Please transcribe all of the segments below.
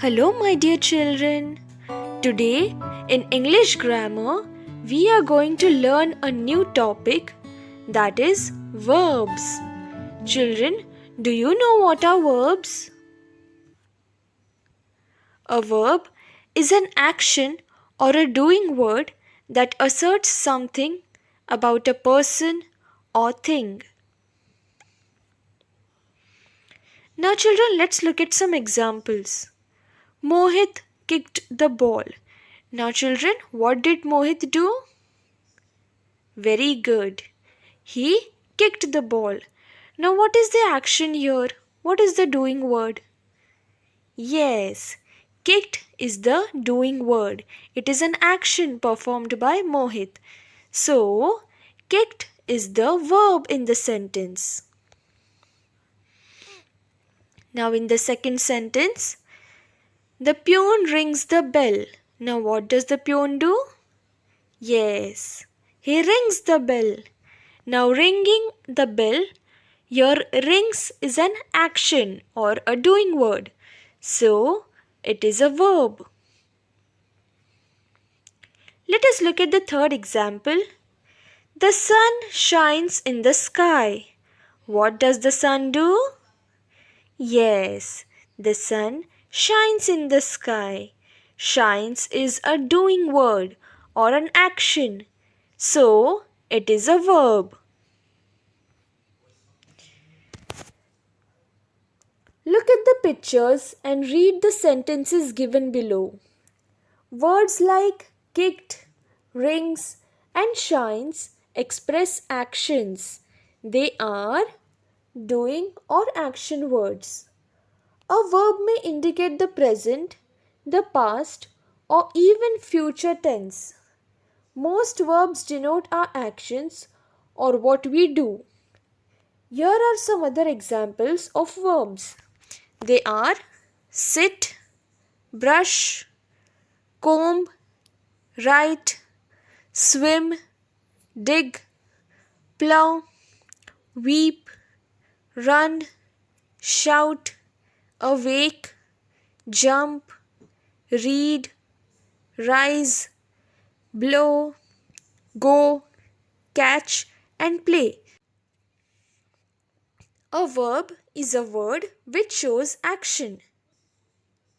Hello, my dear children. Today, in English grammar, we are going to learn a new topic, that is verbs. Children, do you know what are verbs? A verb is an action or a doing word that asserts something about a person or thing. Now, children, let's look at some examples. Mohit kicked the ball. Now, children, what did Mohit do? Very good. He kicked the ball. Now, what is the action here? What is the doing word? Yes, kicked is the doing word. It is an action performed by Mohit. So, kicked is the verb in the sentence. Now, in the second sentence, the peon rings the bell. Now, what does the peon do? Yes, he rings the bell. Now, ringing the bell, your rings is an action or a doing word. So, it is a verb. Let us look at the third example. The sun shines in the sky. What does the sun do? Yes, the sun shines in the sky. Shines is a doing word or an action. So, it is a verb. Look at the pictures and read the sentences given below. Words like kicked, rings, and shines express actions. They are doing or action words. A verb may indicate the present, the past, or even future tense. Most verbs denote our actions or what we do. Here are some other examples of verbs. They are sit, brush, comb, write, swim, dig, plow, weep, run, shout, awake, jump, read, rise, blow, go, catch, and play. A verb is a word which shows action.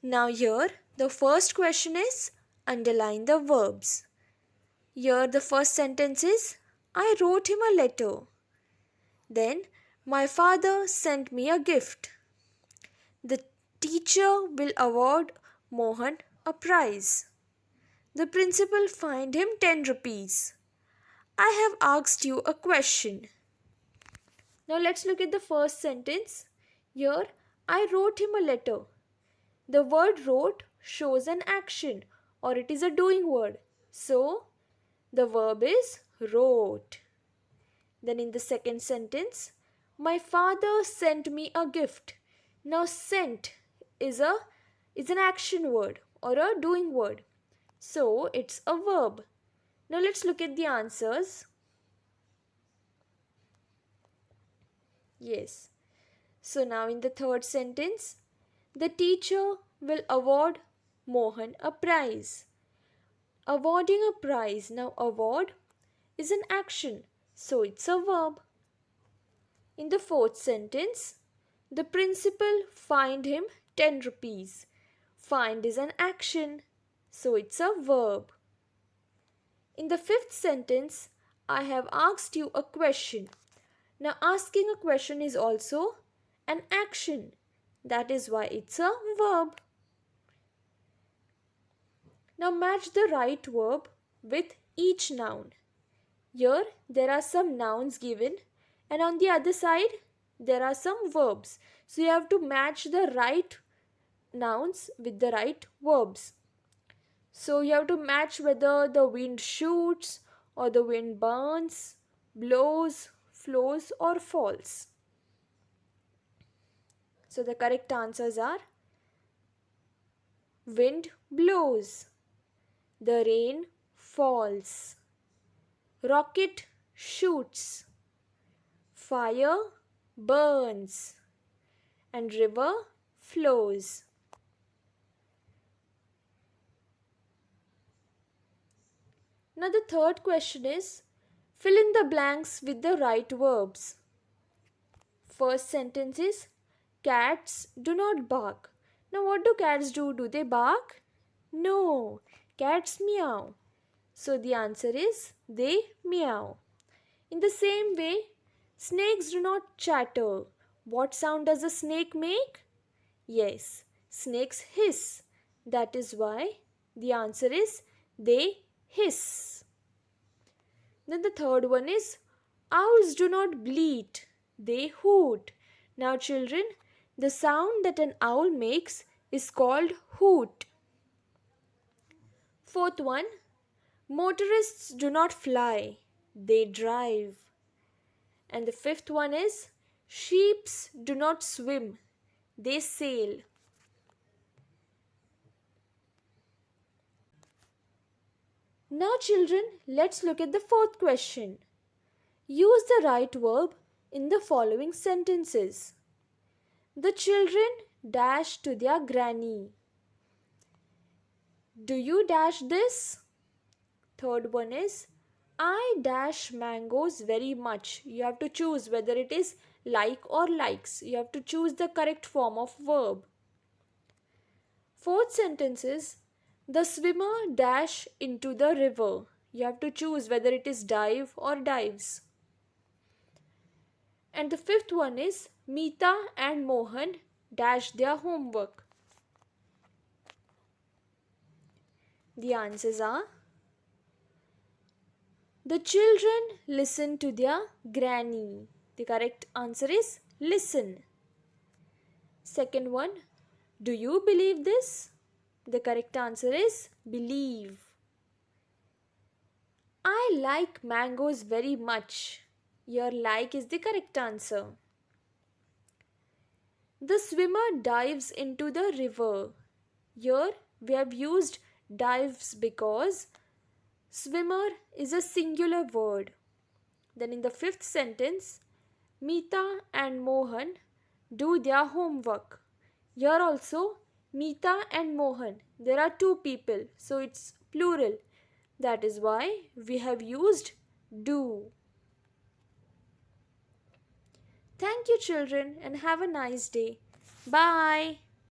Now, here the first question is underline the verbs. Here the first sentence is I wrote him a letter. Then my father sent me a gift. The teacher will award Mohan a prize. The principal fined him 10 rupees. I have asked you a question. Now let's look at the first sentence. Here I wrote him a letter. The word wrote shows an action or it is a doing word. So the verb is wrote. Then in the second sentence, my father sent me a gift. Now sent is an action word or a doing word. So it's a verb. Now let's look at the answers. Yes. So now in the third sentence, the teacher will award Mohan a prize. Awarding a prize. Now award is an action. So it's a verb. In the fourth sentence, the principal fined him 10 rupees. Fined is an action. So it's a verb. In the fifth sentence, I have asked you a question. Now asking a question is also an action. That is why it's a verb. Now match the right verb with each noun. Here there are some nouns given and on the other side there are some verbs. So you have to match the right nouns with the right verbs. So you have to match whether the wind shoots or the wind burns, blows, flows or falls. So the correct answers are wind blows, the rain falls, rocket shoots, fire burns, and river flows. Now the third question is fill in the blanks with the right verbs. First sentence is cats do not bark. Now what do cats do? Do they bark? No, cats meow. So the answer is they meow. In the same way, snakes do not chatter. What sound does a snake make? Yes, snakes hiss. That is why the answer is they hiss. Then the third one is owls do not bleat, they hoot. Now, children, the sound that an owl makes is called hoot. Fourth one, motorists do not fly, they drive. And the fifth one is sheeps do not swim, they sail. Now, children, let's look at the fourth question. Use the right verb in the following sentences. The children dash to their granny. Do you dash this? Third one is I dash mangoes very much. You have to choose whether it is like or likes. You have to choose the correct form of verb. Fourth sentence is the swimmer dash into the river. You have to choose whether it is dive or dives. And the fifth one is Meeta and Mohan dash their homework. The answers are the children listen to their granny. The correct answer is listen. Second one, do you believe this? The correct answer is believe. I like mangoes very much. Your like is the correct answer. The swimmer dives into the river. Here we have used dives because swimmer is a singular word. Then in the fifth sentence, Meeta and Mohan do their homework. Here also, Meeta and Mohan. There are two people, so it's plural. That is why we have used do. Thank you, children, and have a nice day. Bye.